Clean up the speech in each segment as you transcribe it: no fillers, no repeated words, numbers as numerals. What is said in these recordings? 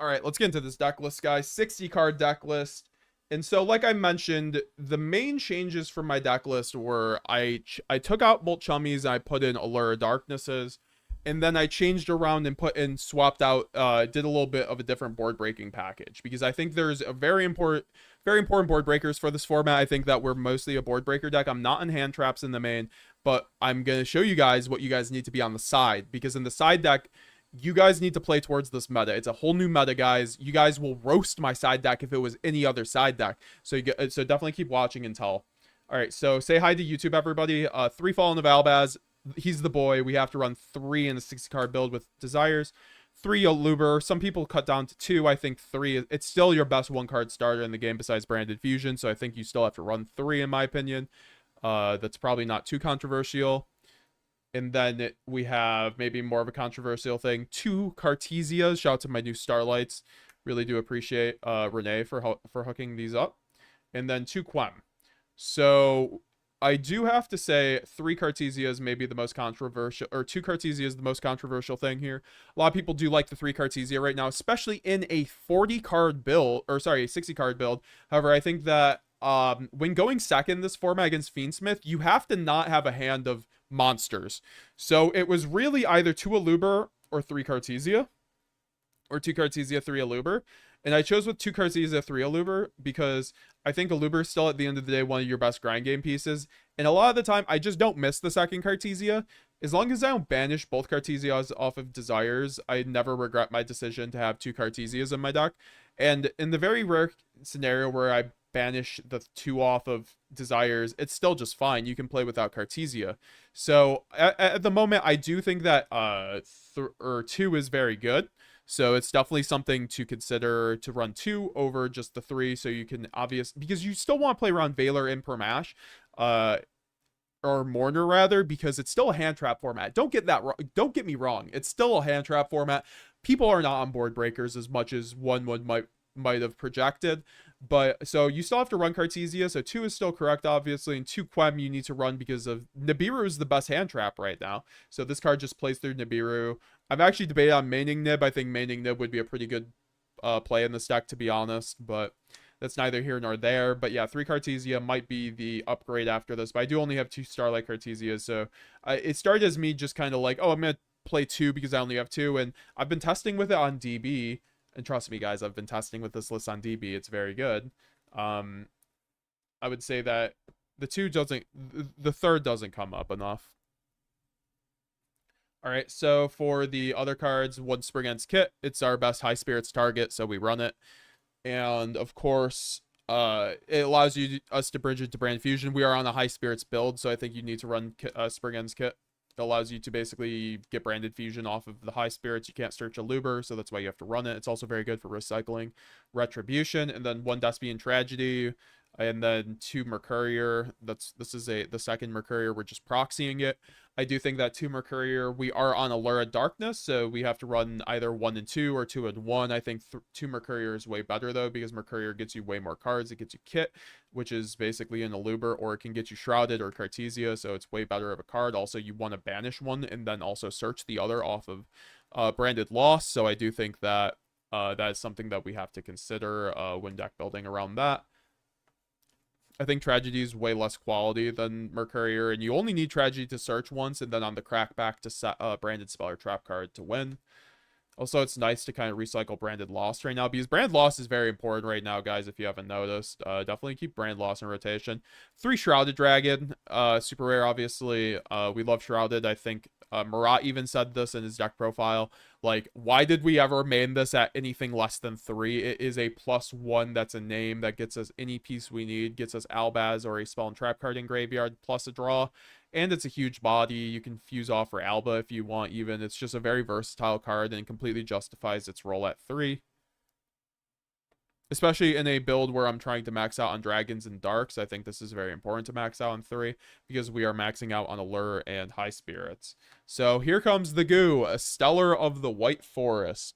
All right, let's get into this deck list, guys. 60 card deck list. And so, like I mentioned, the main changes from my deck list were I took out Bolt Chummies, I put in Allure of Darknesses, and then I changed around and swapped out, did a little bit of a different board breaking package, because I think there's a very important board breakers for this format. I think that we're mostly a board breaker deck. I'm not in hand traps in the main, but I'm going to show you guys what you guys need to be on the side, because in the side deck, you guys need to play towards this meta. It's a whole new meta, guys. You guys will roast my side deck if it was any other side deck. So so definitely keep watching until. All right, so say hi to YouTube, everybody. 3 Fallen of Albaz. He's the boy. We have to run 3 in a 60-card build with Desires. 3 Luber. Some people cut down to 2. I think 3. It's still your best 1-card starter in the game besides Branded Fusion. So I think you still have to run 3 in my opinion. That's probably not too controversial. And then we have maybe more of a controversial thing. 2 Cartesias. Shout out to my new Starlights. Really do appreciate Renee for hooking these up. And then 2 Quem. So I do have to say 3 Cartesias may be the most controversial, or 2 Cartesias the most controversial thing here. A lot of people do like the 3 Cartesia right now, especially in a 40-card build, or sorry, a 60-card build. However, I think that when going second this format against Fiendsmith, you have to not have a hand of monsters. So it was really either 2 Aluber or 3 Cartesia, or 2 Cartesia, 3 Aluber. And I chose with 2 Cartesia, 3 Aluber because I think Aluber is still at the end of the day one of your best grind game pieces. And a lot of the time, I just don't miss the second Cartesia. As long as I don't banish both Cartesias off of Desires, I never regret my decision to have 2 Cartesias in my deck. And in the very rare scenario where I banish the 2 off of Desires, it's still just fine. You can play without Cartesia. So at the moment, I do think that 2 is very good. So it's definitely something to consider to run 2 over just the 3. So you can because you still want to play around Valor in Permash, or Mourner rather, because it's still a hand trap format. Don't get me wrong. It's still a hand trap format. People are not on board breakers as much as one might have projected. But so you still have to run Cartesia. So 2 is still correct, obviously. And 2 Quem you need to run because of Nibiru is the best hand trap right now. So this card just plays through Nibiru. I've actually debated on maining Nib. I think maining Nib would be a pretty good play in this deck, to be honest. But that's neither here nor there. But yeah, 3 Cartesia might be the upgrade after this. But I do only have 2 Starlight Cartesias. So it started as me just kind of like, oh, I'm going to play 2 because I only have 2. And I've been testing with it on DB. And trust me, guys, I've been testing with this list on DB. It's very good. I would say that the third doesn't come up enough. All right, so for the other cards, 1 Spring Ends Kit. It's our best high spirits target, so we run it. And of course, it allows us to bridge it to Brand Fusion. We are on a high spirits build, so I think you need to run Spring Ends Kit. It allows you to basically get Branded Fusion off of the high spirits. You can't search a Luber, so that's why you have to run it. It's also very good for recycling. Retribution, and then 1 Despian Tragedy, and then 2 Mercurier. This is the second Mercurier. We're just proxying it. I do think that 2 Mercurier, we are on Allure of Darkness, so we have to run either 1 and 2 or 2 and 1. I think 2 Mercurier is way better, though, because Mercurier gets you way more cards. It gets you Kit, which is basically an Aluber, or it can get you Shrouded or Cartesia, so it's way better of a card. Also, you want to banish one and then also search the other off of Branded Loss, so I do think that that is something that we have to consider when deck building around that. I think Tragedy is way less quality than Mercurier, and you only need Tragedy to search once, and then on the crackback to set Branded Spell or Trap card to win. Also, it's nice to kind of recycle Branded Lost right now, because Branded Lost is very important right now, guys, if you haven't noticed. Definitely keep Branded Lost in rotation. 3 Shrouded Dragon, super rare, obviously. We love Shrouded. I think Marat even said this in his deck profile. Like, why did we ever main this at anything less than 3? It is a +1 that's a name that gets us any piece we need. Gets us Albaz or a spell and trap card in graveyard plus a draw. And it's a huge body. You can fuse off for Alba if you want even. It's just a very versatile card and completely justifies its role at 3. Especially in a build where I'm trying to max out on dragons and darks. I think this is very important to max out on 3 because we are maxing out on Allure and high spirits. So here comes the goo, a Stellar of the White Forest,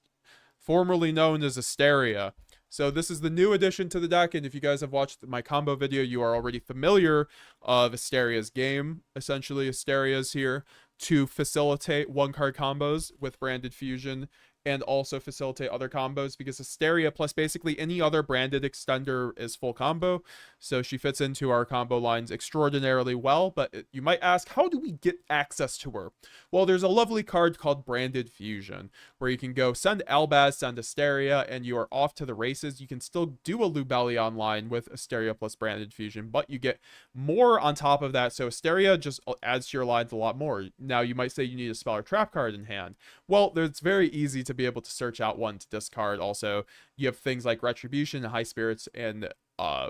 formerly known as Asteria. So this is the new addition to the deck, and if you guys have watched my combo video, you are already familiar of Asteria's game. Essentially, Asteria's here to facilitate 1-card combos with Branded Fusion and also facilitate other combos, because Asteria plus basically any other branded extender is full combo. So she fits into our combo lines extraordinarily well. But you might ask, how do we get access to her? Well, there's a lovely card called Branded Fusion, where you can go send Albaz, send Asteria, and you are off to the races. You can still do a Lubellion line with Asteria plus Branded Fusion, but you get more on top of that. So Asteria just adds to your lines a lot more. Now, you might say you need a spell or trap card in hand. Well, it's very easy to be able to search out one to discard. Also, you have things like Retribution, High Spirits, and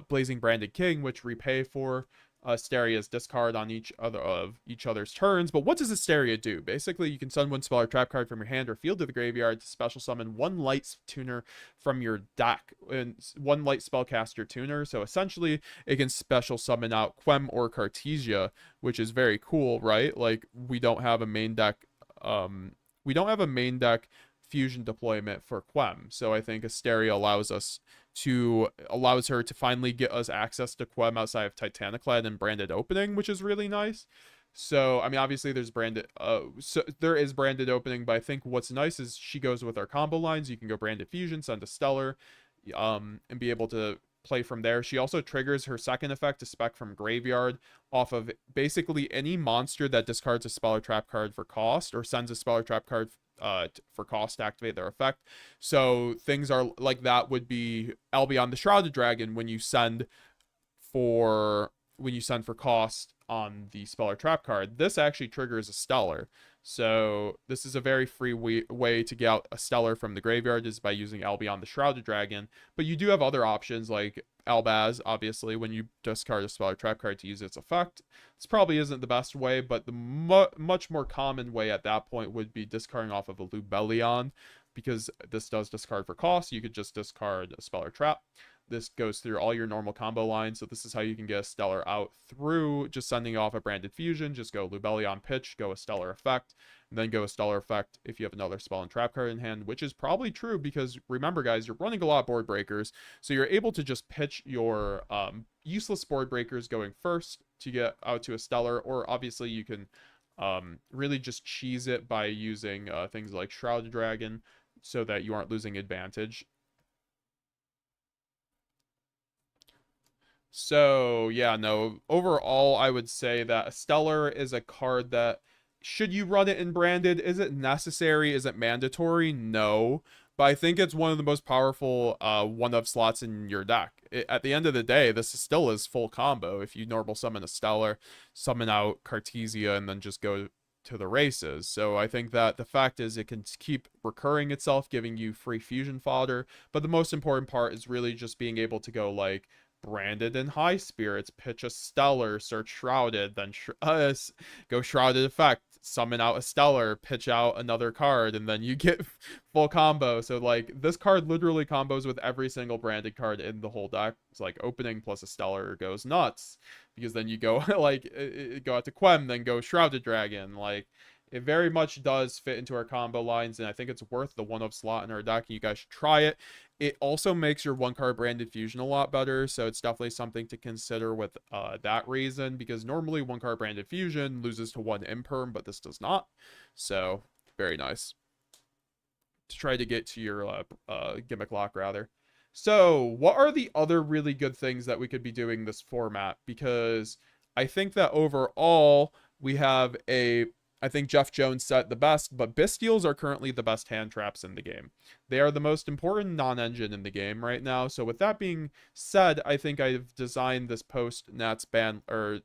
Blazing Branded King, which repay for Asteria's discard on each other's turns. But what does Asteria do? Basically, you can summon one spell or trap card from your hand or field to the graveyard to special summon one light tuner from your deck, and one light spellcaster tuner. So essentially, it can special summon out Quem or Cartesia, which is very cool, right? Like, we don't have a main deck fusion deployment for Quem. So I think Asteria allows her to finally get us access to Quem outside of Titaniclad and Branded Opening, which is really nice. So I mean, obviously there is Branded Opening, but I think what's nice is she goes with our combo lines. You can go Branded Fusion, send a Stellar, and be able to play from there. She also triggers her second effect to spec from graveyard off of basically any monster that discards a spell or trap card for cost, or sends a spell or trap card for cost to activate their effect. So things are like that would be Albion the Shrouded Dragon when you send for cost on the spell or trap card. This actually triggers a Stellar. So this is a very free way to get out a Stellar from the graveyard, is by using Albion the Shrouded Dragon. But you do have other options like Albaz, obviously, when you discard a spell or trap card to use its effect. This probably isn't the best way, but the much more common way at that point would be discarding off of a Lubellion, because this does discard for cost. You could just discard a spell or trap. This goes through all your normal combo lines, so this is how you can get a Stellar out through just sending off a Branded Fusion. Just go Lubellion pitch, go a Stellar effect, and then go a Stellar effect if you have another spell and trap card in hand, which is probably true because remember, guys, you're running a lot of board breakers, so you're able to just pitch your useless board breakers going first to get out to a Stellar, or obviously you can really just cheese it by using things like Shrouded Dragon so that you aren't losing advantage. So, yeah, no, overall, I would say that a Stellar is a card that, should you run it in Branded? Is it necessary? Is it mandatory? No. But I think it's one of the most powerful one-of slots in your deck. At the end of the day, this still is full combo. If you normal summon a Stellar, summon out Cartesia, and then just go to the races. So I think that the fact is it can keep recurring itself, giving you free fusion fodder. But the most important part is really just being able to go like Branded and High Spirits, pitch a Stellar, search Shrouded, then go Shrouded effect, summon out a Stellar, pitch out another card, and then you get full combo. So like this card literally combos with every single branded card in the whole deck. It's like opening plus a Stellar goes nuts, because then you go like go out to Quem, then go Shrouded Dragon. Like, it very much does fit into our combo lines, and I think it's worth the one-of slot in our deck, and you guys should try it. It also makes your one-card Branded Fusion a lot better, so it's definitely something to consider with that reason, because normally one-card Branded Fusion loses to one imperm, but this does not. So, very nice. To try to get to your gimmick lock, rather. So, what are the other really good things that we could be doing this format? Because I think that overall, we have I think Jeff Jones said the best, but Bystials are currently the best hand traps in the game. They are the most important non-engine in the game right now. So with that being said, I think I've designed this post-Nats ban or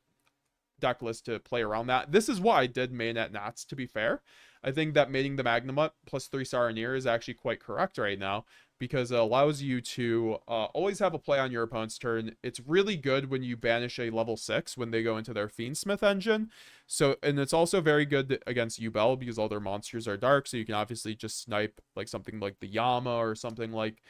deck list to play around that. This is what I did main at Nats, to be fair. I think that mating the Magnamut plus 3 Saronir is actually quite correct right now, because it allows you to always have a play on your opponent's turn. It's really good when you banish a level 6 when they go into their Fiendsmith engine. So, and it's also very good against Yubel because all their monsters are dark, so you can obviously just snipe like something like the Yama or something like,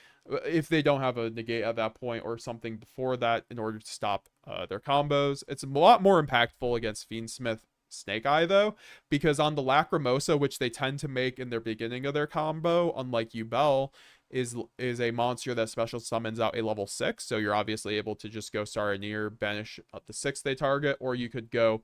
if they don't have a negate at that point, or something before that in order to stop their combos. It's a lot more impactful against Fiendsmith Snake Eye, though, because on the Lacrimosa, which they tend to make in their beginning of their combo, unlike Yubel, is a monster that special summons out a level 6, so you're obviously able to just go Saronir, banish up the 6 they target, or you could go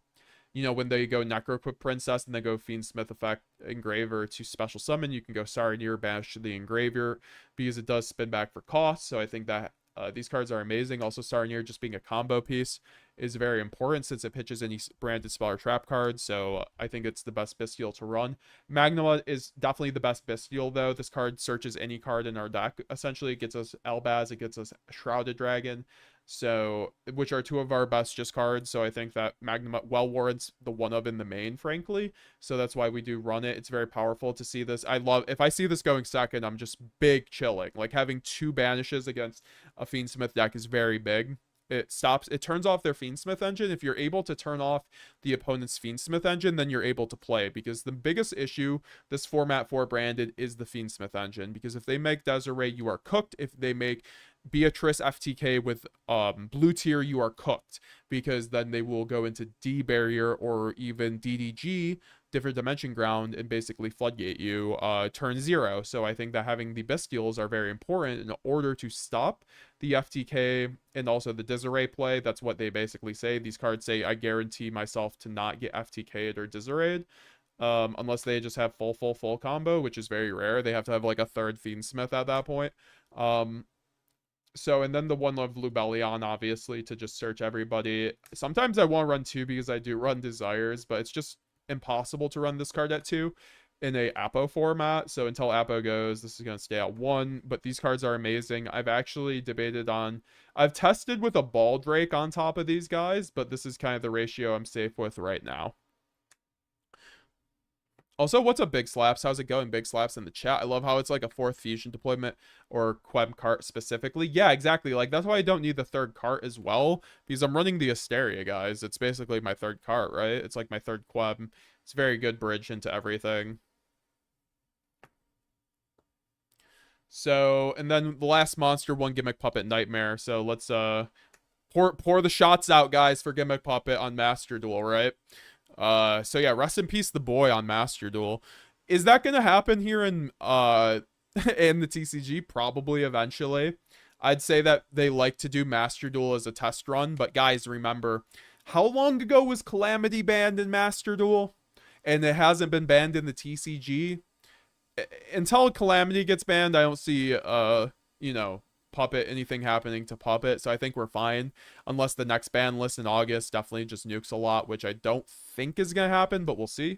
you know, when they go Necroquip Princess and they go Fiendsmith Effect Engraver to special summon, you can go Saronir, banish the Engraver, because it does spin back for cost. So I think that these cards are amazing. Also, Saronir just being a combo piece is very important since it pitches any branded spell or trap card. So I think it's the best Bestial to run. Magma is definitely the best Bestial, though. This card searches any card in our deck. Essentially, it gets us Elbaz, it gets us Shrouded Dragon, so which are two of our best just cards. So I think that Magnum well warrants the one of in the main, frankly. So that's why we do run it. It's very powerful to see this. I love, if I see this going second, I'm just big chilling. Like having two banishes against a Fiendsmith deck is very big. It turns off their Fiendsmith engine. If you're able to turn off the opponent's Fiendsmith engine, then you're able to play, because the biggest issue this format for Branded is the Fiendsmith engine, because if they make Desiree, you are cooked. If they make Beatrice FTK with blue tier, you are cooked, because then they will go into D barrier or even DDG, different dimension ground, and basically floodgate you turn 0. So I think that having the Bestials are very important in order to stop the FTK and also the Desiree play. That's what they basically say. These cards say, I guarantee myself to not get FTK'd or Desiree'd. Unless they just have full combo, which is very rare. They have to have like a third Fiendsmith at that point. So, and then the one of Lubellion, obviously, to just search everybody. Sometimes I want to run 2 because I do run Desires, but it's just impossible to run this card at 2 in a Apo format. So until Apo goes, this is going to stay at 1. But these cards are amazing. I've actually I've tested with a Baldrake on top of these guys, but this is kind of the ratio I'm safe with right now. Also, what's up, Big Slaps? How's it going, Big Slaps, in the chat? I love how it's like a 4th fusion deployment, or Quem cart specifically. Yeah, exactly. Like, that's why I don't need the 3rd cart as well, because I'm running the Asteria, guys. It's basically my 3rd cart, right? It's like my 3rd Quem. It's a very good bridge into everything. So, and then the last monster, one Gimmick Puppet Nightmare. So let's pour the shots out, guys, for Gimmick Puppet on Master Duel, right? So yeah, rest in peace the boy on Master Duel. Is that gonna happen here in in the TCG? Probably eventually. I'd say that they like to do Master Duel as a test run, but guys, remember, how long ago was Calamity banned in Master Duel? And it hasn't been banned in the TCG. Until Calamity gets banned, I don't see you know, Puppet, anything happening to Puppet, so I think we're fine, unless the next ban list in August definitely just nukes a lot, which I don't think is gonna happen, but we'll see.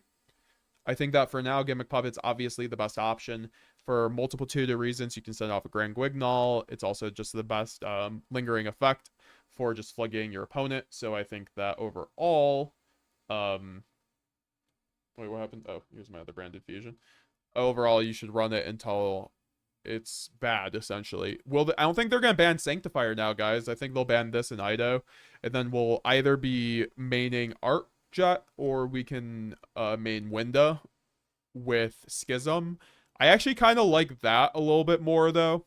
I think that for now, Gimmick Puppet's obviously the best option for multitude of reasons. You can send off a Grand Guignol. It's also just the best lingering effect for just floodgating your opponent. So I think that overall, wait, what happened? Oh, here's my other Branded Fusion. Overall, you should run it until it's bad, essentially. I don't think they're gonna ban Sanctifier now, guys. I think they'll ban this and Ido, and then we'll either be maining Art Jet, or we can main Winda with Schism. I actually kind of like that a little bit more, though.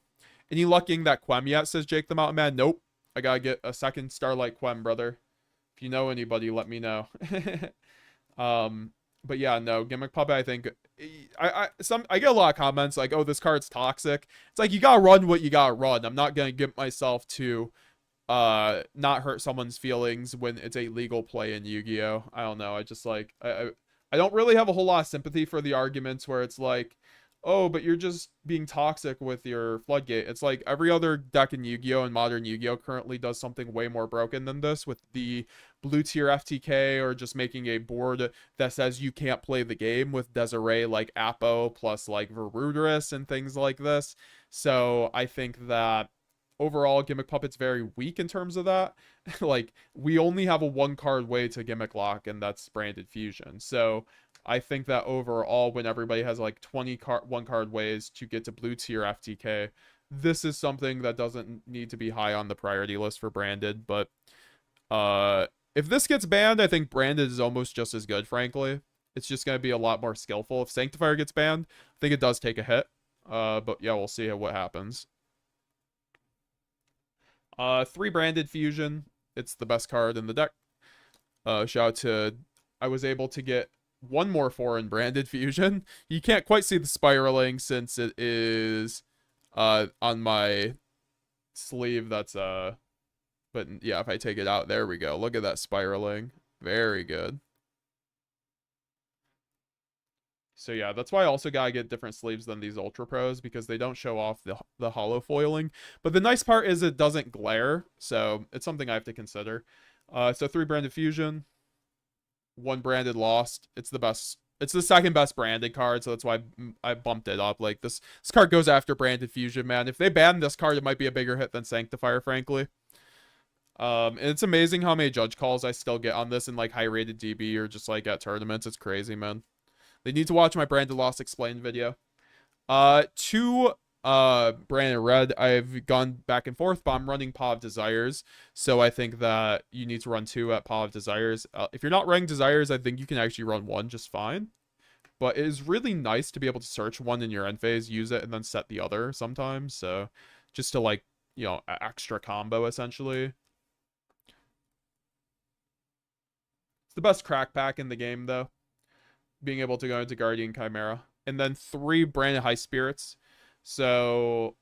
Any lucking that Quem yet, says Jake the Mountain Man? Nope. I gotta get a second Starlight Quem, brother. If you know anybody, let me know. But yeah, no, Gimmick Puppet, I think I get a lot of comments like, oh, this card's toxic. It's like, you gotta run what you gotta run. I'm not gonna get myself to not hurt someone's feelings when it's a legal play in Yu-Gi-Oh. I don't know. I just like I don't really have a whole lot of sympathy for the arguments where it's like, oh, but you're just being toxic with your Floodgate. It's like every other deck in Yu-Gi-Oh! And modern Yu-Gi-Oh! Currently does something way more broken than this, with the blue tier FTK, or just making a board that says you can't play the game with Desiree, like Apo plus like Verudris and things like this. So I think that overall, Gimmick Puppet's very weak in terms of that. Like, we only have a 1-card way to Gimmick Lock, and that's Branded Fusion. So I think that overall, when everybody has like 1-card ways to get to blue tier FTK, this is something that doesn't need to be high on the priority list for Branded. But if this gets banned, I think Branded is almost just as good, frankly. It's just going to be a lot more skillful. If Sanctifier gets banned, I think it does take a hit. But yeah, we'll see what happens. 3 Branded Fusion. It's the best card in the deck. Shout out to, I was able to get 1 more 4 in Branded Fusion. You can't quite see the spiraling since it is on my sleeve. That's but yeah, if I take it out, there we go. Look at that spiraling. Very good. So yeah, that's why I also gotta get different sleeves than these Ultra Pros, because they don't show off the hollow foiling. But the nice part is it doesn't glare, so it's something I have to consider. So 3 branded fusion, 1 branded lost. It's the best. It's the second best branded card, so that's why I bumped it up. Like this card goes after branded fusion, man. If they ban this card, it might be a bigger hit than Sanctifier, frankly. And it's amazing how many judge calls I still get on this in like high rated DB or just like at tournaments. It's crazy, man. They need to watch my branded lost explained video. Two branded red, I've gone back and forth, but I'm running Paw of Desires, so I think that you need to run 2 at Paw of Desires. If you're not running Desires, I think you can actually run 1 just fine. But it is really nice to be able to search 1 in your end phase, use it, and then set the other sometimes. So just to like, you know, extra combo essentially. It's the best crack pack in the game though, being able to go into Guardian Chimera. And then 3 branded high spirits. So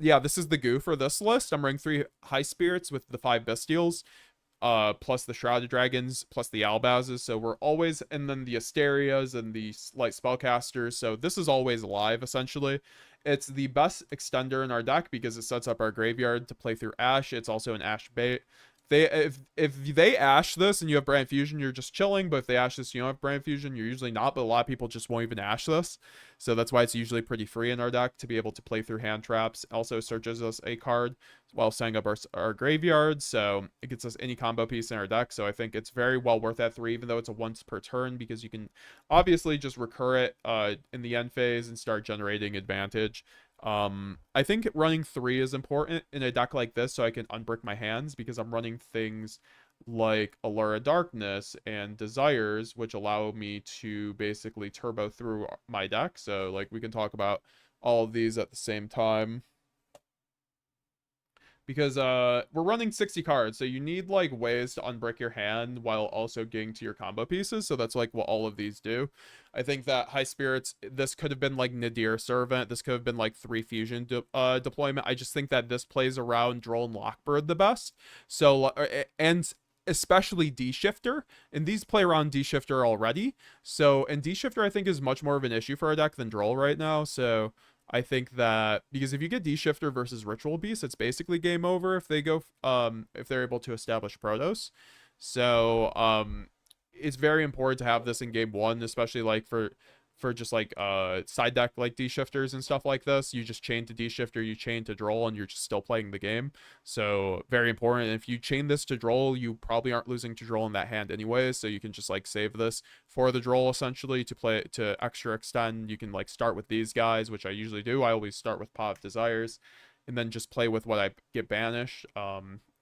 yeah, this is the goo for this list. I'm running 3 high spirits with the 5 bestials, plus the shrouded dragons, plus the albazes. So we're always, and then the asterias and the light spellcasters. So this is always live essentially. It's the best extender in our deck because it sets up our graveyard to play through Ash. It's also an Ash bait. If they Ash this and you have Brand Fusion, you're just chilling. But if they Ash this, you don't have Brand Fusion, you're usually not. But a lot of people just won't even Ash this. So that's why it's usually pretty free in our deck to be able to play through hand traps. Also searches us a card while setting up our graveyard. So it gets us any combo piece in our deck. So I think it's very well worth that 3, even though it's a once per turn, because you can obviously just recur it in the end phase and start generating advantage. I think running 3 is important in a deck like this so I can unbrick my hands, because I'm running things like Allure of Darkness and Desires, which allow me to basically turbo through my deck. So like we can talk about all of these at the same time, because we're running 60 cards, so you need like ways to unbrick your hand while also getting to your combo pieces. So that's like what all of these do. I think that high spirits, this could have been like Nadir Servant, this could have been like 3 fusion deployment. I just think that this plays around Droll and Lockbird the best. So and especially D-Shifter, and these play around D-Shifter already. So, and D-Shifter I think is much more of an issue for our deck than Droll right now. So I think that, because if you get D-Shifter versus Ritual Beast, it's basically game over if they go, if they're able to establish Protos. So, it's very important to have this in game 1, especially like for just like side deck like D-Shifters and stuff like this. You just chain to D-Shifter, you chain to Droll, and you're just still playing the game. So very important. And if you chain this to Droll, you probably aren't losing to Droll in that hand anyways, so you can just like save this for the Droll essentially to play to extra extend. You can like start with these guys, which I usually do. I always start with Paw of Desires and then just play with what I get banished.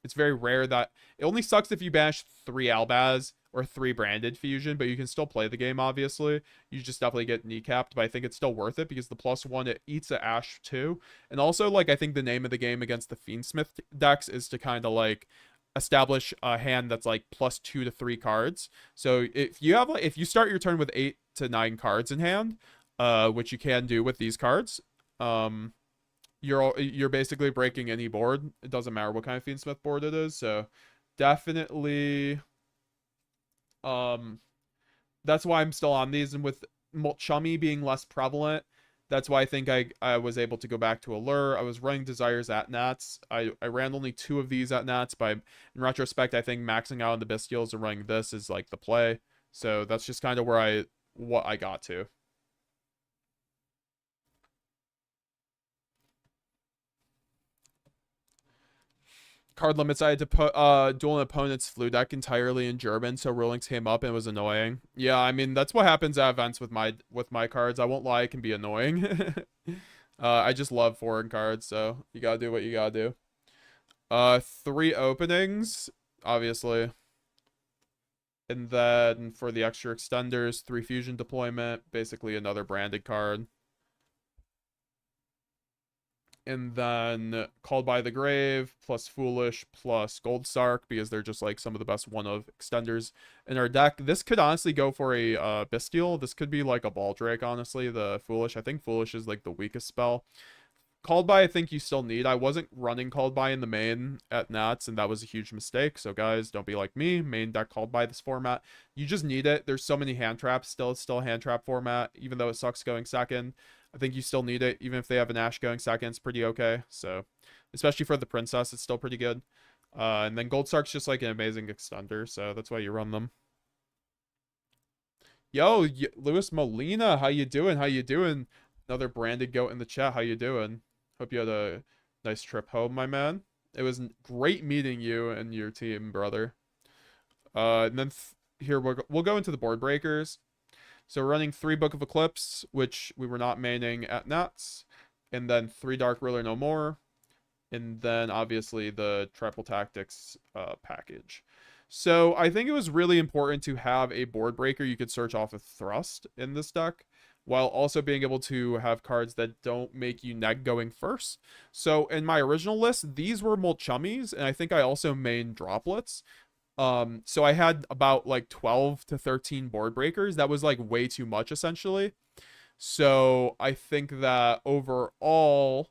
It's very rare that it only sucks if you banish 3 Albaz or 3 branded fusion, but you can still play the game, obviously. You just definitely get kneecapped, but I think it's still worth it because the +1, it eats an Ash too. And also, like, I think the name of the game against the Fiendsmith decks is to kind of like establish a hand that's like +2 to 3 cards. So if you have, if you start your turn with 8 to 9 cards in hand, which you can do with these cards, you're basically breaking any board. It doesn't matter what kind of Fiendsmith board it is. So definitely, that's why I'm still on these. And with Chummy being less prevalent, that's why I think I was able to go back to Allure. I was running Desires at Nats. I ran only 2 of these at Nats, but in retrospect, I think maxing out on the Bestials and running this is like the play. So that's just kind of where what I got to. Card limits, I had to put dual opponent's flu deck entirely in German, so rulings came up and it was annoying. Yeah, I mean that's what happens at events with my cards. I won't lie, it can be annoying. I just love foreign cards, so you gotta do what you gotta do. 3 openings, obviously. And then for the extra extenders, 3 fusion deployment, basically another branded card. And then Called by the Grave, plus Foolish, plus Gold Sark, because they're just like some of the best one-of extenders in our deck. This could honestly go for a Bestial. This could be like a Baldrake, honestly, the Foolish. I think Foolish is like the weakest spell. Called by, I think you still need. I wasn't running called by in the main at Nats, and that was a huge mistake. So guys, don't be like me. Main deck called by this format. You just need it. There's so many hand traps still. It's still a hand trap format, even though it sucks going second. I think you still need it. Even if they have an Ash going second, it's pretty okay. So, especially for the Princess, it's still pretty good. And then Gold Sark's just like an amazing extender, so that's why you run them. Yo, Luis Molina, how you doing? How you doing? Another branded goat in the chat. How you doing? Hope you had a nice trip home, my man. It was great meeting you and your team, brother. And then here we'll go into the board breakers. So we're running 3 Book of Eclipse, which we were not maining at Nats, and then 3 Dark Ruler No More, and then obviously the Triple Tactics package. So I think it was really important to have a board breaker you could search off of Thrust in this deck, while also being able to have cards that don't make you neg going first. So in my original list, these were Molchummies, and I think I also mained Droplets. So I had about like 12 to 13 board breakers. That was like way too much, essentially. So I think that overall,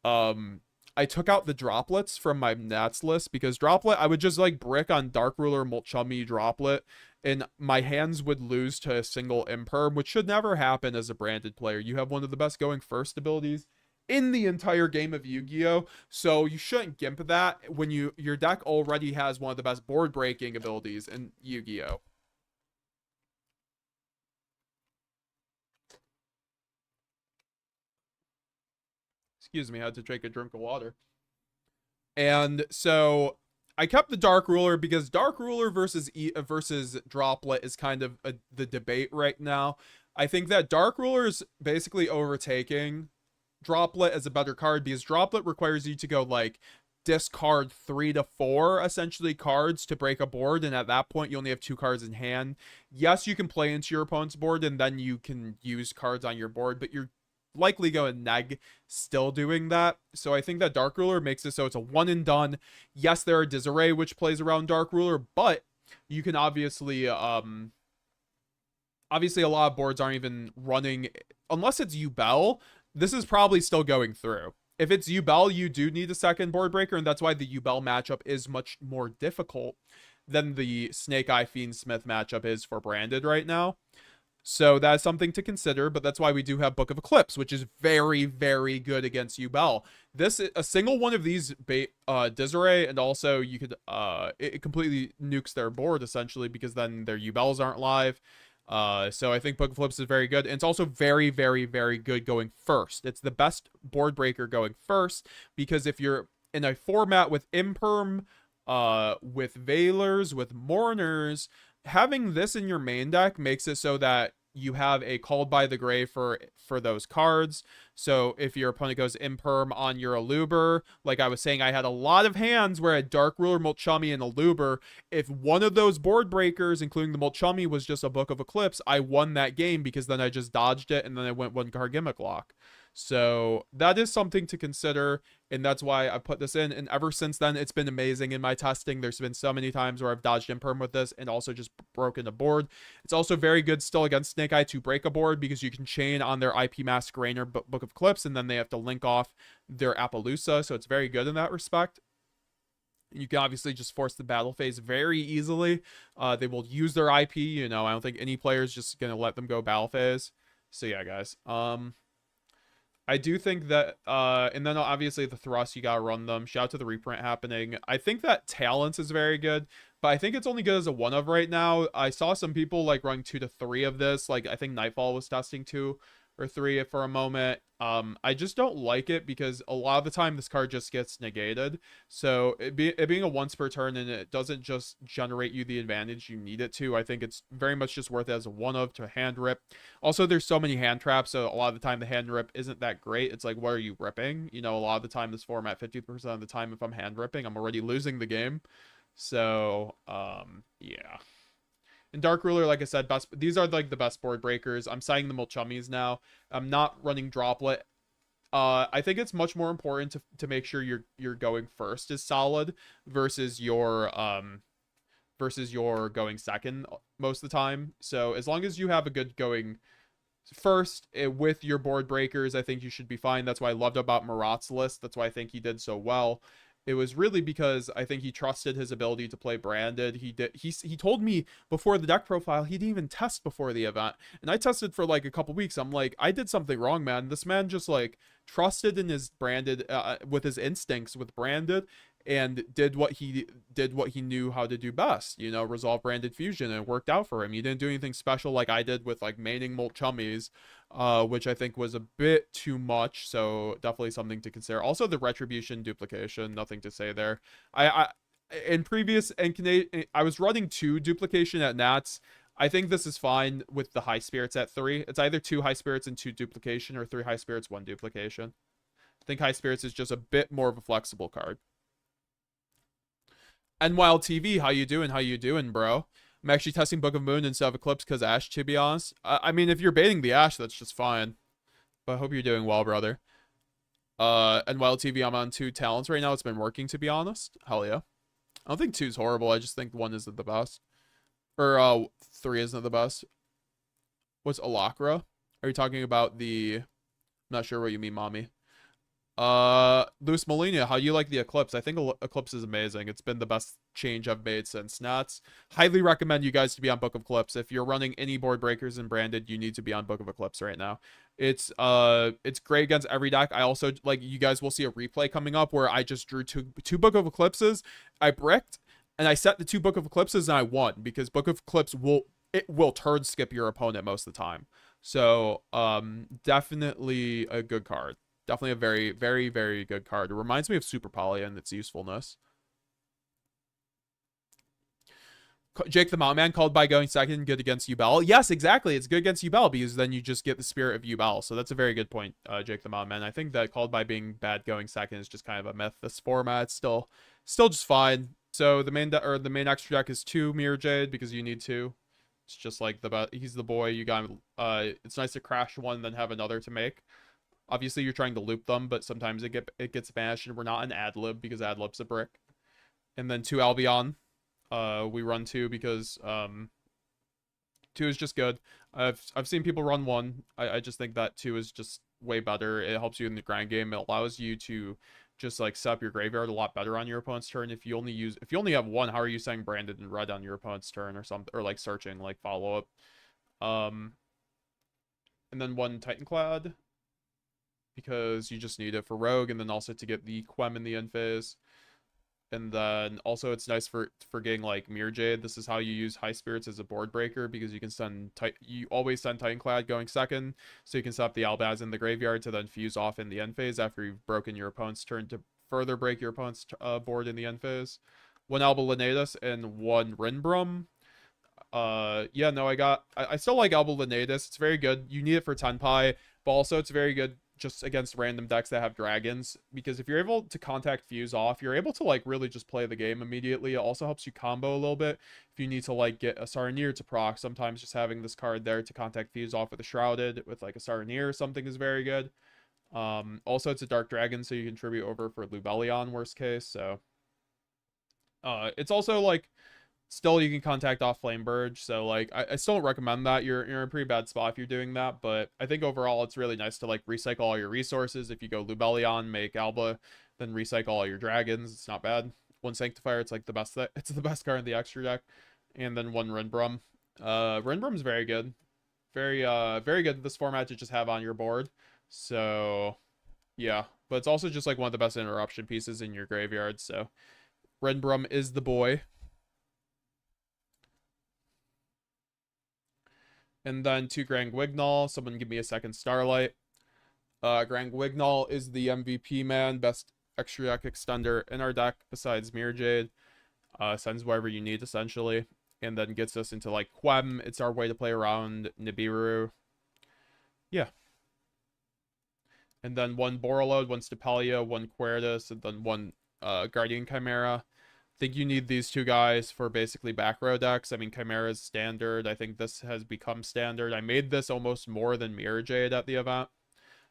I took out the Droplets from my Nats list, because Droplet, I would just like brick on Dark Ruler, Molchummy, Droplet, and my hands would lose to a single Imperm, which should never happen as a branded player. You have one of the best going first abilities in the entire game of Yu-Gi-Oh! So you shouldn't gimp that when your deck already has one of the best board breaking abilities in Yu-Gi-Oh! Excuse me, I had to take a drink of water. And so I kept the Dark Ruler because Dark Ruler versus Droplet is kind of the debate right now. I think that Dark Ruler is basically overtaking Droplet as a better card, because Droplet requires you to go like discard 3 to 4 essentially cards to break a board, and at that point you only have 2 cards in hand. Yes, you can play into your opponent's board and then you can use cards on your board, but you're likely going neg still doing that. So I think that Dark Ruler makes it so it's a one and done. Yes, there are Disarray which plays around Dark Ruler, but you can obviously obviously a lot of boards aren't even running unless it's Yubel. This is probably still going through. If it's Yubel, you do need a second board breaker, and that's why the Yubel matchup is much more difficult than the Snake Eye Fiendsmith matchup is for Branded right now. So that's something to consider, but that's why we do have Book of Eclipse, which is very, very good against Yubel. A single one of these Disarray, and also you could it completely nukes their board essentially, because then their Yubels aren't live. So I think Book of Eclipse is very good, and it's also very, very, very good going first. It's the best board breaker going first, because if you're in a format with Imperm, with Veilers, with Mourners, having this in your main deck makes it so that you have a Called by the Grave for those cards. So if your opponent goes Imperm on your Aluber, like I was saying, I had a lot of hands where I had Dark Ruler, Molchummy, and Aluber. If one of those board breakers, including the Molchummy, was just a Book of Eclipse, I won that game, because then I just dodged it and then I went 1 card Gimmick Lock. So that is something to consider, and that's why I put this in. And ever since then, it's been amazing in my testing. There's been so many times where I've dodged Imperm with this and also just broken a board. It's also very good still against Snake Eye to break a board, because you can chain on their IP Masquerader Book of Eclipse, and then they have to link off their Appaloosa. So it's very good in that respect. You can obviously just force the battle phase very easily. They will use their IP. I don't think any player is just going to let them go battle phase. So yeah, guys. I do think that, and then obviously the Thrust, you gotta run them. Shout out to the reprint happening. I think that Talents is very good, but I think it's only good as a one of right now. I saw some people like running 2 to 3 of this. Like I think Nightfall was testing 2 or 3 for a moment. I just don't like it, because a lot of the time this card just gets negated. So it being a once per turn, and it doesn't just generate you the advantage you need it to. I think it's very much just worth it as a one of to hand rip. Also, there's so many hand traps, so a lot of the time the hand rip isn't that great. It's like, what are you ripping? A lot of the time this format, 50% of the time, if I'm hand ripping, I'm already losing the game. So yeah. And Dark Ruler, like I said, these are like the best board breakers. I'm citing the Molchummies now. I'm not running Droplet. I think it's much more important to make sure you're going first is solid versus your going second most of the time. So as long as you have a good going First, with your board breakers, I think you should be fine. That's what I loved about Marat's list. That's why I think he did so well. It was really because I think he trusted his ability to play branded. He told me before the deck profile he didn't even test before the event, and I tested for like a couple weeks. I'm like, I did something wrong, man. This man just like trusted in his branded, with his instincts with branded, and did what he knew how to do best. You know, resolve branded fusion, and it worked out for him. He didn't do anything special like I did with like maining Molt Chummies, which I think was a bit too much. So definitely something to consider. Also, the retribution duplication, nothing to say there. I in previous and Canadian, I was running 2 duplication at Nats. I think this is fine with the high spirits at 3. It's either 2 high spirits and 2 duplication, or 3 high spirits, 1 duplication. I think high spirits is just a bit more of a flexible card. And Wild TV, how you doing? How you doing, bro? I'm actually testing Book of Moon instead of Eclipse because Ash, to be honest. I mean, if you're baiting the Ash, that's just fine. But I hope you're doing well, brother. And Wild TV, I'm on 2 talents right now. It's been working, to be honest. Hell yeah. I don't think 2's horrible. I just think 1 isn't the best. Or 3 isn't the best. What's Alakra? Are you talking about the... I'm not sure what you mean, mommy. Luis Molina, how you like the Eclipse? I think Eclipse is amazing. It's been the best change I've made since Nats. Highly recommend you guys to be on Book of Eclipse. If you're running any board breakers and branded, you need to be on Book of Eclipse right now. It's great against every deck. I also, like, you guys will see a replay coming up where I just drew two Book of Eclipses. I bricked and I set the 2 Book of Eclipses and I won, because Book of Eclipse will turn skip your opponent most of the time. So definitely a good card. Definitely a very, very, very good card. It reminds me of Super Poly and its usefulness. Jake the Mountain Man, called by going second, good against Yubel. Yes, exactly. It's good against Yubel because then you just get the spirit of Yubel. So that's a very good point, Jake the Mountain Man. I think that called by being bad going second is just kind of a myth. This format still just fine. So the main extra deck is 2 Mirror Jade because you need 2. It's just like he's the boy. You got it's nice to crash 1 then have another to make. Obviously, you're trying to loop them, but sometimes it gets banished, and we're not an ad lib because ad lib's a brick. And then 2 Albion. We run 2 because 2 is just good. I've seen people run 1. I just think that 2 is just way better. It helps you in the grind game. It allows you to just like set up your graveyard a lot better on your opponent's turn. If you only have 1, how are you saying branded and red on your opponent's turn or something, or like searching like follow up? And then 1 Titanclad, because you just need it for Rogue, and then also to get the Quem in the end phase. And then also it's nice for getting like Mirror Jade. This is how you use High Spirits as a board breaker, because you can you always send Titanclad going second, so you can set up the Albaz in the graveyard to then fuse off in the end phase after you've broken your opponent's turn to further break your opponent's board in the end phase. 1 Alba Lenatus and 1 Rinbrum. Yeah, no, I still like Alba Lenatus. It's very good. You need it for Tenpai, but also it's very good just against random decks that have dragons, because if you're able to contact fuse off, you're able to like really just play the game immediately. It also helps you combo a little bit if you need to like get a Sarnier to proc. Sometimes just having this card there to contact fuse off with a Shrouded with like a Sarnier or something is very good. Also it's a dark dragon, so you can tribute over for Lubellion worst case. So it's also like still you can contact off Flamebird, so like I still don't recommend that. You're in a pretty bad spot if you're doing that, but I think overall it's really nice to like recycle all your resources. If you go Lubellion, make Alba, then recycle all your dragons, it's not bad. 1 Sanctifier, it's like the best it's the best card in the extra deck. And then 1 Rinbrum. Rinbrum's very good. Very good this format to just have on your board. So yeah, but it's also just like one of the best interruption pieces in your graveyard. So Rinbrum is the boy. And then 2 Grand Wignall. Someone give me a second Starlight. Grand Wignall is the MVP, man. Best extra deck extender in our deck besides Mirror Jade. Sends wherever you need, essentially. And then gets us into, like, Quem. It's our way to play around Nibiru. Yeah. And then 1 Borreload, 1 Stapelia, 1 Quertus, and then 1 Guardian Chimera. I think you need these 2 guys for basically back row decks. I mean, Chimera is standard. I think this has become standard. I made this almost more than Mirror Jade at the event.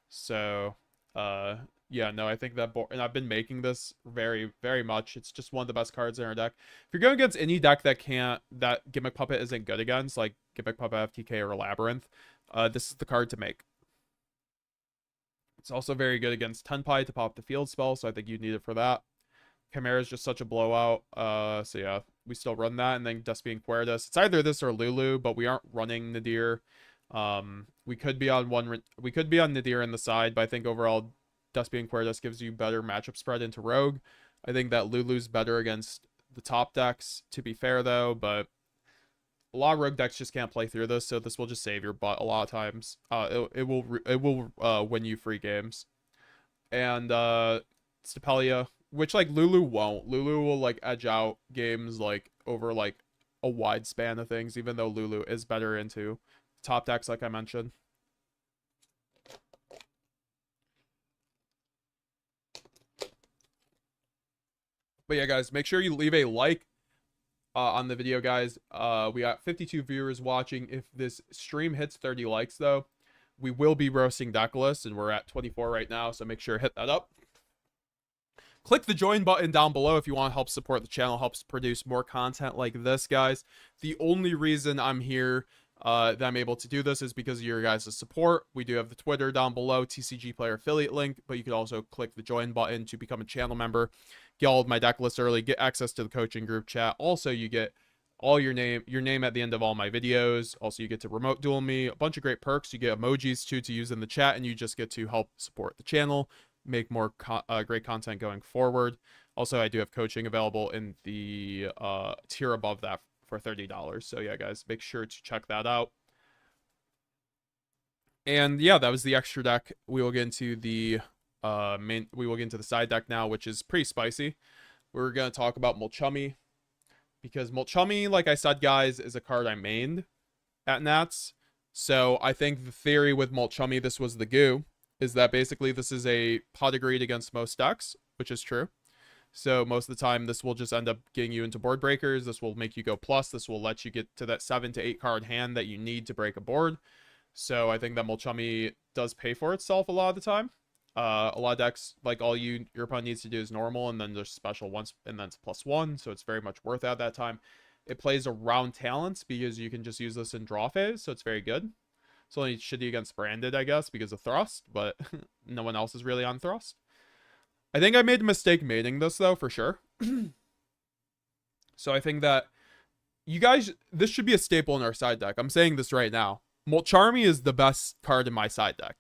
So, yeah, Yeah, no, I think that board, and I've been making this very, very much. It's just one of the best cards in our deck. If you're going against any deck that Gimmick Puppet isn't good against, like Gimmick Puppet, FTK, or Labyrinth, this is the card to make. It's also very good against Tenpai to pop the field spell, so I think you need it for that. Chimera is just such a blowout. So yeah, we still run that, and then Despia and Cuerdas. It's either this or Lulu, but we aren't running Nadir. We could be on Nadir in the side, but I think overall Despia and Cuerdas gives you better matchup spread into Rogue. I think that Lulu's better against the top decks, to be fair though, but a lot of Rogue decks just can't play through this, so this will just save your butt a lot of times. It will win you free games. And Stapelia, which like Lulu won't. Lulu will like edge out games like over like a wide span of things, even though Lulu is better into top decks like I mentioned. But yeah, guys, make sure you leave a like on the video, guys. We got 52 viewers watching. If this stream hits 30 likes, though, we will be roasting decklist, and we're at 24 right now, so make sure to hit that up. Click the join button down below if you want to help support the channel, helps produce more content like this, guys. The only reason I'm here that I'm able to do this is because of your guys' support. We do have the Twitter down below, TCG Player affiliate link, but you can also click the join button to become a channel member, get all of my deck lists early, get access to the coaching group chat. Also, you get all your name at the end of all my videos. Also, you get to remote duel me, a bunch of great perks. You get emojis too to use in the chat, and you just get to help support the channel, make more great content going forward. Also, I do have coaching available in the tier above that for $30. So yeah, guys, make sure to check that out. And yeah, that was the extra deck. We will get into the side deck now, which is pretty spicy. We're gonna talk about Mulchummy, because Mulchummy, like I said, guys, is a card I mained at Nats. So I think the theory with Mulchummy, this was the goo, is that basically this is a pot agreed against most decks, which is true. So most of the time, this will just end up getting you into board breakers. This will make you go plus. This will let you get to that 7 to 8 card hand that you need to break a board. So I think that Mulchummy does pay for itself a lot of the time. A lot of decks, like all your opponent needs to do is normal, and then there's special once, and then it's +1. So it's very much worth it at that time. It plays around talents because you can just use this in draw phase, so it's very good. It's only shitty against Branded, I guess, because of Thrust, but no one else is really on Thrust. I think I made a mistake mating this, though, for sure. So I think that you guys, this should be a staple in our side deck. I'm saying this right now. Mulcharmy is the best card in my side deck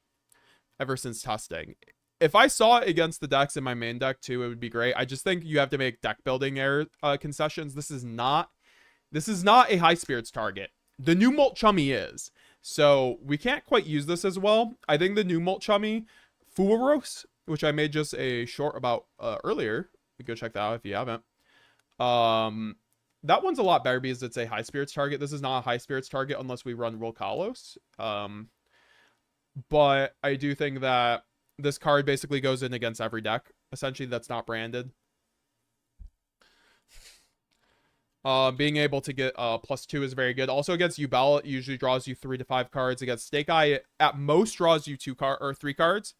ever since testing. If I saw it against the decks in my main deck, too, it would be great. I just think you have to make deck building concessions. This is not a high spirits target. The new Mulchummy is. So we can't quite use this as well. I think the new Mulchummy, Fuaros, which I made just a short about earlier. You go check that out if you haven't. That one's a lot better because it's a high spirits target. This is not a high spirits target unless we run Rolkalos. But I do think that this card basically goes in against every deck, essentially, that's not branded. Being able to get +2 is very good. Also against Yubel, it usually draws you 3 to 5 cards. Against Snake Eye, it at most draws you 3 cards.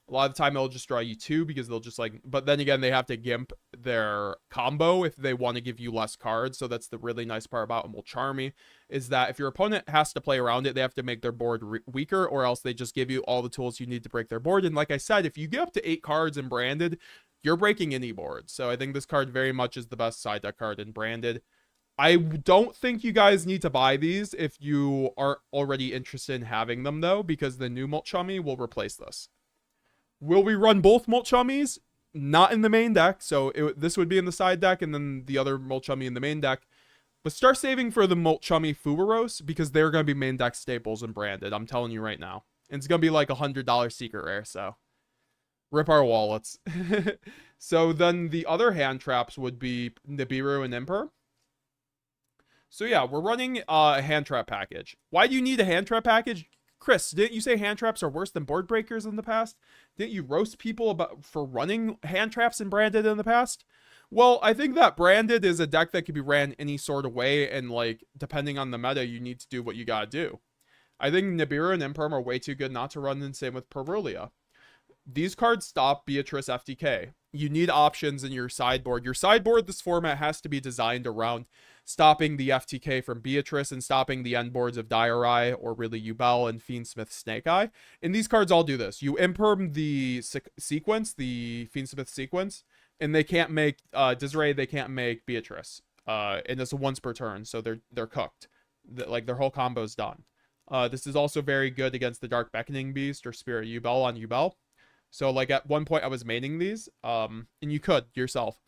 A lot of the time, it'll just draw you 2 because they'll just like... But then again, they have to gimp their combo if they want to give you less cards. So that's the really nice part about Mulcharmy, is that if your opponent has to play around it, they have to make their board weaker, or else they just give you all the tools you need to break their board. And like I said, if you get up to 8 cards in Branded, you're breaking any board. So I think this card very much is the best side deck card in Branded. I don't think you guys need to buy these if you aren't already interested in having them, though, because the new Mulchummy will replace this. Will we run both Mulchummies? Not in the main deck, so this would be in the side deck, and then the other Mulchummy in the main deck. But start saving for the Mulchummy Fuaros, because they're going to be main deck staples and Branded, I'm telling you right now. And it's going to be like a $100 secret rare, so... Rip our wallets. So then the other hand traps would be Nibiru and Emperor. So yeah, we're running a hand trap package. Why do you need a hand trap package? Chris, didn't you say hand traps are worse than board breakers in the past? Didn't you roast people for running hand traps in Branded in the past? Well, I think that Branded is a deck that can be ran any sort of way, and like, depending on the meta, you need to do what you gotta do. I think Nibiru and Imperm are way too good not to run, and same with Perulia. these cards stop Beatrice FTK. You need options in your sideboard. Your sideboard, this format has to be designed around stopping the FTK from Beatrice and stopping the end boards of Diareye or really Yubel and Fiendsmith Snake Eye. And these cards all do this. You imperm the sequence, the Fiendsmith sequence, and they can't make Disarray, they can't make Beatrice. And it's a once per turn, so they're cooked. Like their whole combo's done. This is also very good against the Dark Beckoning Beast or Spirit Yubel on Yubel. So like at one point I was maining these, and you could yourself,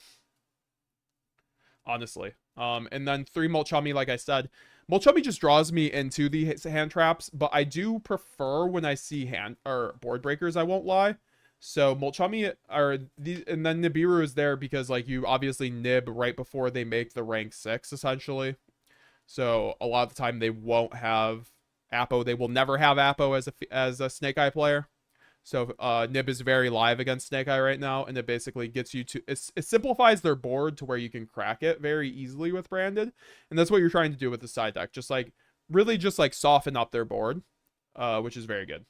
honestly. And then 3 Mulchummy, like I said, Mulchummy just draws me into the hand traps, but I do prefer when I see hand or board breakers, I won't lie. So Mulchummy are these, and then Nibiru is there because like you obviously nib right before they make the rank 6 essentially. So a lot of the time they won't have Apo. They will never have Apo as a Snake Eye player. So Nib is very live against Snake Eye right now, and it basically gets you to... It simplifies their board to where you can crack it very easily with Branded, and that's what you're trying to do with the side deck. Just like, really just like soften up their board, which is very good.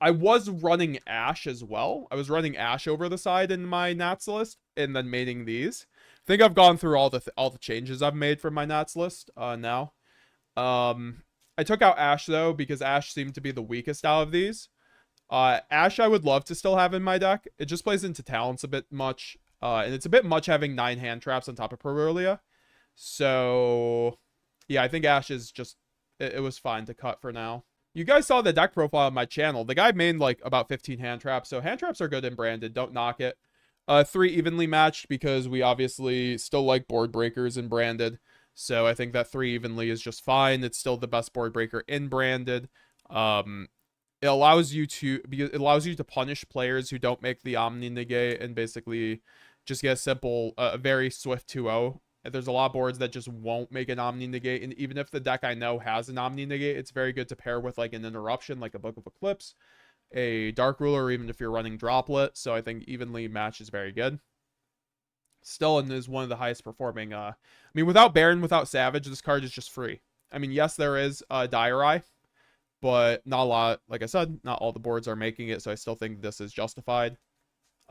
I was running Ash as well. I was running Ash over the side in my Nats list, and then mating these. I think I've gone through all the changes I've made from my Nats list now. I took out Ash, though, because Ash seemed to be the weakest out of these. Ash I would love to still have in my deck. It just plays into talents a bit much. And it's a bit much having 9 hand traps on top of Perulia. So, yeah, I think Ash is just... It was fine to cut for now. You guys saw the deck profile on my channel. The guy made, like, about 15 hand traps. So hand traps are good in Branded. Don't knock it. 3 evenly matched because we obviously still like board breakers in Branded. So I think that 3 evenly is just fine. It's still the best board breaker in Branded. It allows you to punish players who don't make the Omni Negate and basically just get a simple, a very swift 2-0. There's a lot of boards that just won't make an Omni Negate, and even if the deck I know has an Omni Negate, it's very good to pair with like an Interruption, like a Book of Eclipse, a Dark Ruler, or even if you're running Droplet. So I think evenly match is very good. Still, and is one of the highest performing. I mean, without Baron, without Savage, this card is just free. I mean, yes, there is Diareye, but not a lot. Like I said, not all the boards are making it, so I still think this is justified,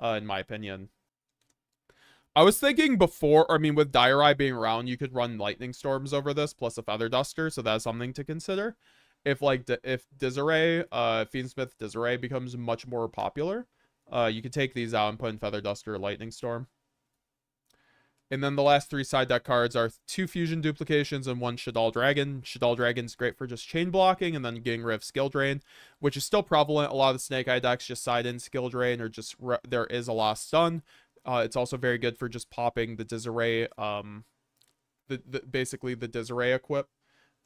in my opinion. I was thinking before, I mean, with Diareye being around, you could run Lightning Storms over this, plus a Feather Duster, so that's something to consider. If, like, if Disarray, Fiendsmith Disarray becomes much more popular, you could take these out and put in Feather Duster or Lightning Storm. And then the last 3 side deck cards are 2 Fusion Duplications and 1 Shaddoll Dragon. Shaddoll Dragon's great for just chain blocking and then getting rid of Skill Drain, which is still prevalent. A lot of the Snake Eye decks just side in Skill Drain or just there is a lot of stun. It's also very good for just popping the Disarray, basically the Disarray equip.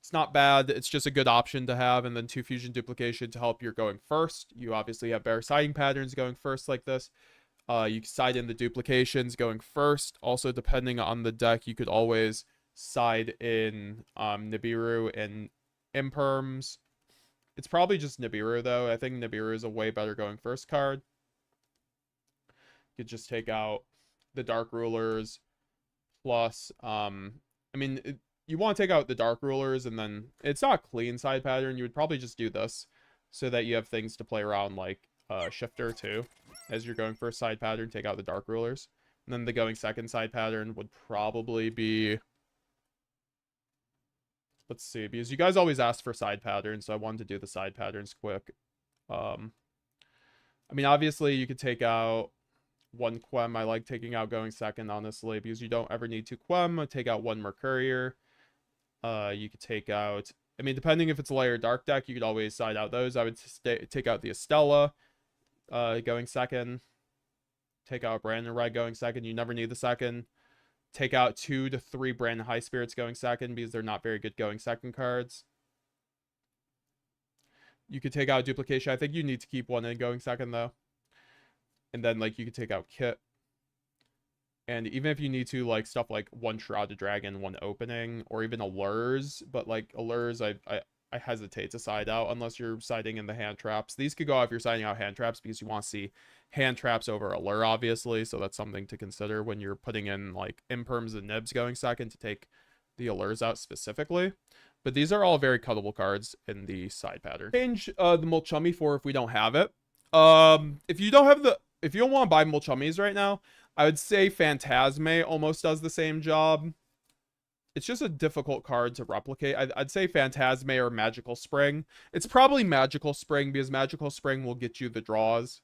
It's not bad. It's just a good option to have. And then 2 Fusion Duplication to help your going first. You obviously have better siding patterns going first like this. You can side in the duplications going first. Also, depending on the deck, you could always side in Nibiru and Imperms. It's probably just Nibiru, though. I think Nibiru is a way better going first card. You could just take out the Dark Rulers. Plus, I mean, you want to take out the Dark Rulers, and then it's not a clean side pattern. You would probably just do this so that you have things to play around, like Shifter, too. As you're going first side pattern, take out the Dark Rulers. And then the going second side pattern would probably be... Let's see, because you guys always ask for side patterns, so I wanted to do the side patterns quick. I mean, obviously, you could take out 1 Quem. I like taking out going second, honestly, because you don't ever need 2 Quem. Take out 1 Mercurier. You could take out... I mean, depending if it's a layered dark deck, you could always side out those. I would take out the Estella. Going second. Take out Brandon Red going second. You never need the second. Take out 2 to 3 Brandon High Spirits going second because they're not very good going second cards. You could take out Duplication. I think you need to keep 1 in going second, though. And then, like, you could take out Kit. And even if you need to, like, stuff like 1 Shrouded Dragon, 1 Opening, or even Allures. But, like, Allures, I hesitate to side out unless you're siding in the hand traps. These could go out if you're siding out hand traps because you want to see hand traps over Allure, obviously. So that's something to consider when you're putting in like Imperms and Nibs going second to take the Allures out specifically. But these are all very cuttable cards in the side pattern. Change the Mulchummy for if we don't have it. If you don't have the, if you don't want to buy Mulchummies right now, I would say Phantasme almost does the same job. It's just a difficult card to replicate. I'd say Phantasme or Magical Spring. It's probably Magical Spring because Magical Spring will get you the draws.